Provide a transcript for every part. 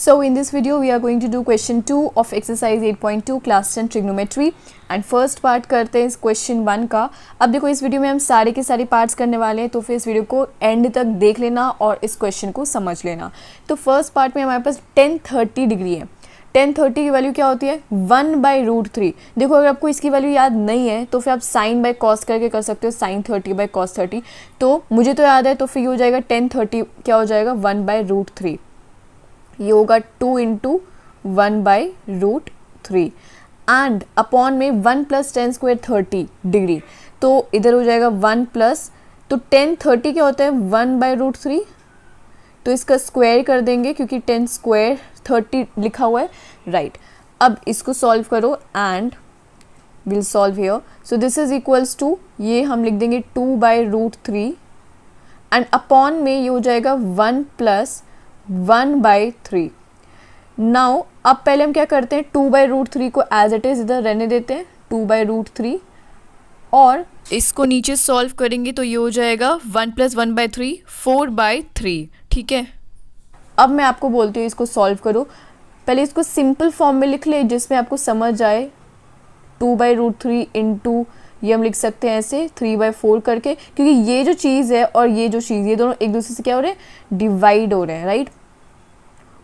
So in this video we are going to do question 2 of exercise 8.2 class 10 trigonometry and first part करते हैं इस question 1 का। अब देखो इस वीडियो में हम सारे के सारे पार्ट्स करने वाले हैं, तो फिर इस वीडियो को एंड तक देख लेना और इस क्वेश्चन को समझ लेना। तो फर्स्ट पार्ट में हमारे पास tan 30 डिग्री है। tan 30 की वैल्यू क्या होती है 1/√3। देखो अगर आपको इसकी वैल्यू याद नहीं है तो फिर आप sin बाय cos करके कर सकते हो, sin 30/cos 30। तो मुझे तो याद है, तो फिर ये हो जाएगा tan 30 क्या हो जाएगा 1/√3। ये होगा 2 × 1/√3 एंड अपॉन में 1 + tan² 30 डिग्री। तो इधर हो जाएगा 1 प्लस, तो tan 30 क्या होता है 1/√3, तो इसका स्क्वायर कर देंगे क्योंकि tan² 30 लिखा हुआ है, राइट। अब इसको सॉल्व करो and will solve here. So this is equals to, ये हम लिख देंगे 2/√3 एंड अपॉन में ये हो जाएगा 1 + 1/3। नाउ अब पहले हम क्या करते हैं 2/√3 को एज इट इज इधर रहने देते हैं 2/√3 और इसको नीचे सॉल्व करेंगे तो ये हो जाएगा 1 + 1/3 4/3। ठीक है, अब मैं आपको बोलती हूँ इसको सॉल्व करो। पहले इसको सिंपल फॉर्म में लिख ले जिसमें आपको समझ आए। 2/√3 इंटू ये हम लिख सकते हैं ऐसे 3/4 करके, क्योंकि ये जो चीज़ है और ये जो चीज़, ये दोनों एक दूसरे से क्या हो रहे हैं डिवाइड हो रहे हैं, राइट।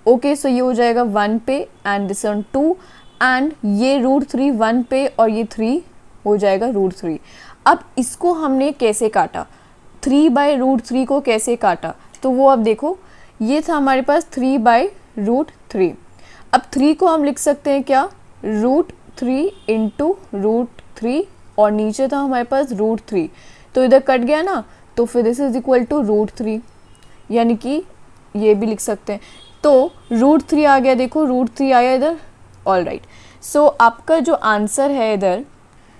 ओके, सो ये हो जाएगा 1 पे एंड दिस ऑन 2 एंड ये √3 1 पे और ये 3 हो जाएगा √3। अब इसको हमने कैसे काटा, 3/√3 को कैसे काटा, तो वो अब देखो ये था हमारे पास 3/√3। अब 3 को हम लिख सकते हैं क्या √3 इंटू √3 और नीचे था हमारे पास √3, तो इधर कट गया ना, तो फिर दिस इज इक्वल टू √3, यानी कि ये भी लिख सकते हैं। तो √3 आ गया, देखो √3 आया इधर, ऑल राइट। सो आपका जो आंसर है इधर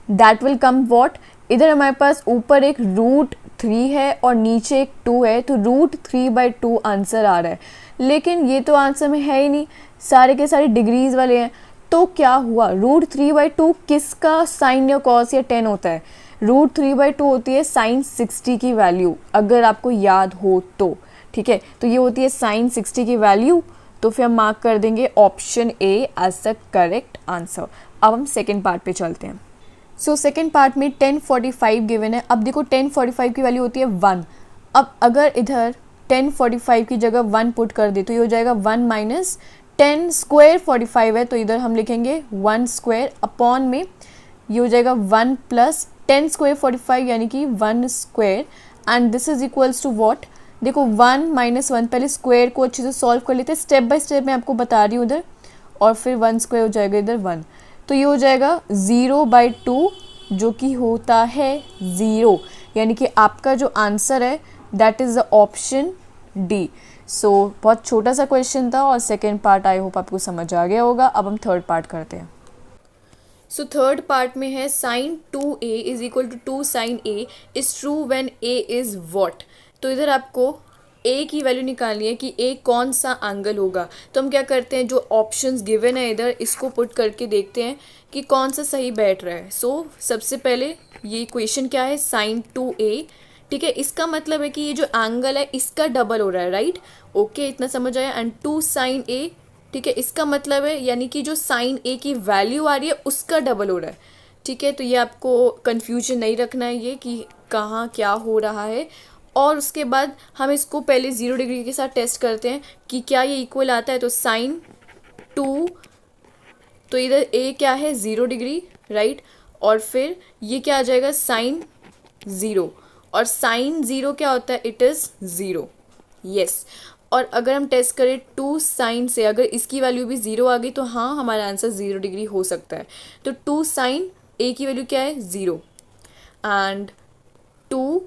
दैट विल कम व्हाट, इधर हमारे पास ऊपर एक √3 है और नीचे एक 2 है, तो √3/2 आंसर आ रहा है। लेकिन ये तो आंसर में है ही नहीं, सारे के सारे डिग्रीज वाले हैं। तो क्या हुआ √3/2 किसका साइन या कॉस या tan होता है, √3/2 होती है sin 60 की वैल्यू, अगर आपको याद हो तो। ठीक है, तो ये होती है sin 60 की वैल्यू, तो फिर हम मार्क कर देंगे option A as the correct answer. अब हम सेकेंड पार्ट पे चलते हैं। सो सेकेंड पार्ट में tan 45 गिवन है। अब देखो tan 45 की वैल्यू होती है 1। अब अगर इधर tan 45 की जगह 1 पुट कर दे तो ये हो जाएगा 1 माइनस tan² 45 है, तो इधर हम लिखेंगे 1² अपॉन में ये हो जाएगा 1 प्लस tan² 45 यानी कि 1² and this is equals to what. देखो 1 - 1, पहले स्क्वायर को अच्छे से सॉल्व कर लेते हैं, स्टेप बाय स्टेप मैं आपको बता रही हूँ इधर, और फिर 1² हो जाएगा इधर 1, तो ये हो जाएगा 0/2 जो कि होता है 0, यानी कि आपका जो आंसर है that is the option D. So बहुत छोटा सा क्वेश्चन था और सेकेंड पार्ट आई होप आपको समझ आ गया होगा। अब हम थर्ड पार्ट करते हैं। सो थर्ड पार्ट में है sin 2a is equal to 2 sin a is true when a is what. तो इधर आपको a की वैल्यू निकालनी है कि a कौन सा एंगल होगा। तो हम क्या करते हैं, जो ऑप्शंस गिवन है इधर इसको पुट करके देखते हैं कि कौन सा सही बैठ रहा है। सो सबसे पहले ये इक्वेशन क्या है sin 2a, ठीक है, इसका मतलब है कि ये जो एंगल है इसका डबल हो रहा है, राइट। ओके, इतना समझ आया। एंड 2 sin a, ठीक है, इसका मतलब है यानी कि जो sin a की वैल्यू आ रही है उसका डबल हो रहा है। ठीक है, तो ये आपको कन्फ्यूजन नहीं रखना है ये कि कहाँ क्या हो रहा है। और उसके बाद हम इसको पहले 0 डिग्री के साथ टेस्ट करते हैं कि क्या ये इक्वल आता है। तो sin 2, तो इधर a क्या है 0 डिग्री, राइट, और फिर ये क्या आ जाएगा sin 0, और sin 0 क्या होता है इट इज़ 0, यस। और अगर हम टेस्ट करें 2 sin से, अगर इसकी वैल्यू भी 0 आ गई तो हाँ हमारा आंसर 0 डिग्री हो सकता है। तो 2 sin a की वैल्यू क्या है 0 एंड 2,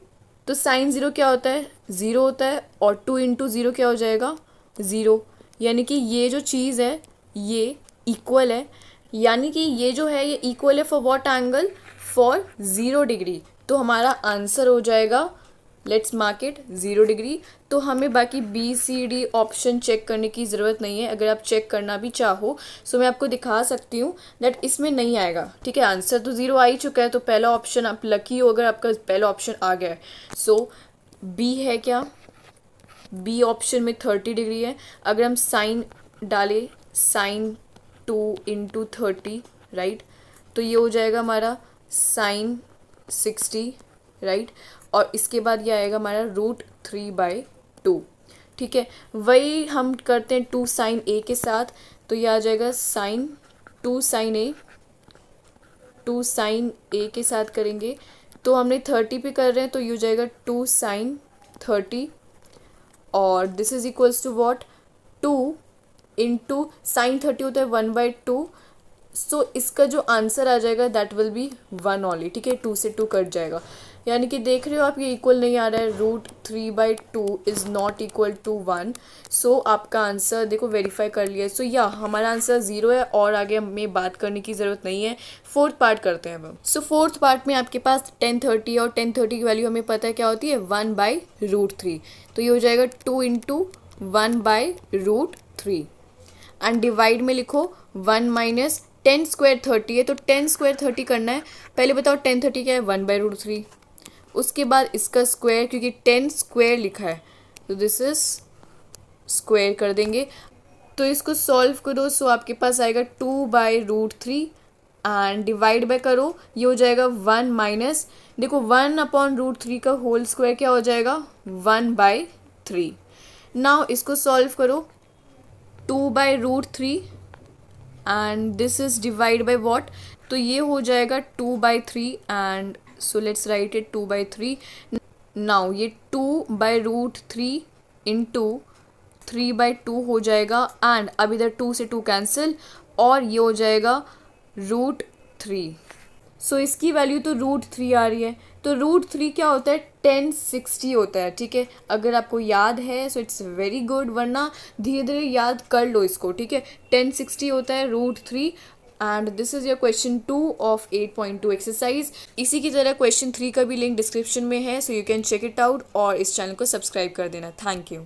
तो sin 0 क्या होता है 0 होता है, और 2 × 0 क्या हो जाएगा 0, यानी कि ये जो चीज़ है ये इक्वल है, यानी कि ये जो है ये इक्वल है for what angle, for 0 degree. तो हमारा आंसर हो जाएगा, लेट्स मार्क इट 0 डिग्री। तो हमें बाकी B C D option check करने की ज़रूरत नहीं है। अगर आप चेक करना भी चाहो सो मैं आपको दिखा सकती हूँ दैट इसमें नहीं आएगा। ठीक है, आंसर तो 0 आ ही चुका है, तो पहला ऑप्शन आप लकी हो अगर आपका पहला ऑप्शन आ गया है। सो बी है क्या, बी ऑप्शन में 30 डिग्री है। अगर हम साइन डाले साइन 2 × 30, राइट, तो ये हो जाएगा हमारा साइन 60, राइट, और इसके बाद ये आएगा हमारा √3/2, ठीक है। वही हम करते हैं 2 साइन ए के साथ, तो ये आ जाएगा साइन 2 साइन ए के साथ करेंगे, तो हमने 30 पे कर रहे हैं, तो ये हो जाएगा 2 साइन 30, और this is equals to what, 2 into sine 30 होता है 1/2, सो इसका जो आंसर आ जाएगा दैट विल बी 1 ओनली, ठीक है, 2 से 2 कट जाएगा, यानी कि देख रहे हो आप ये इक्वल नहीं आ रहा है, √3/2 इज़ नॉट इक्वल टू 1, सो आपका आंसर देखो वेरीफाई कर लिया, सो या हमारा आंसर 0 है, और आगे हमें बात करने की ज़रूरत नहीं है। फोर्थ पार्ट करते हैं अब। सो फोर्थ पार्ट में आपके पास 1030, और 1030 की वैल्यू हमें पता है क्या होती है, 1/√3, तो ये हो जाएगा 2 × 1/√3, एंड डिवाइड में लिखो 1 माइनस 10² 30 है, तो 10² 30 करना है, पहले बताओ 1030 क्या है, 1/√3, उसके बाद इसका स्क्वायर, क्योंकि 10 स्क्वायर लिखा है तो दिस इज स्क्वायर कर देंगे, तो इसको सॉल्व करो, सो आपके पास आएगा 2/√3 एंड डिवाइड बाय करो, ये हो जाएगा 1 माइनस, देखो 1/√3 का होल स्क्वायर क्या हो जाएगा, 1/3। नाउ इसको सॉल्व करो, 2/√3 and this is divide by what, तो ये हो जाएगा 2/3, and so let's write it 2/3। Now ये 2/√3 इंटू 3/2 हो जाएगा, एंड अब इधर 2 से 2 कैंसिल, और ये हो जाएगा √3, सो इसकी वैल्यू तो √3 आ रही है, तो √3 क्या होता है, 1060 होता है, ठीक है, अगर आपको याद है सो इट्स वेरी गुड, वरना धीरे धीरे याद कर लो इसको, ठीक है, 1060 होता है √3, and this is your question 2 of 8.2 exercise. इसी की तरह क्वेश्चन 3 का भी लिंक डिस्क्रिप्शन में है, so you can check it out, और इस चैनल को सब्सक्राइब कर देना। Thank you.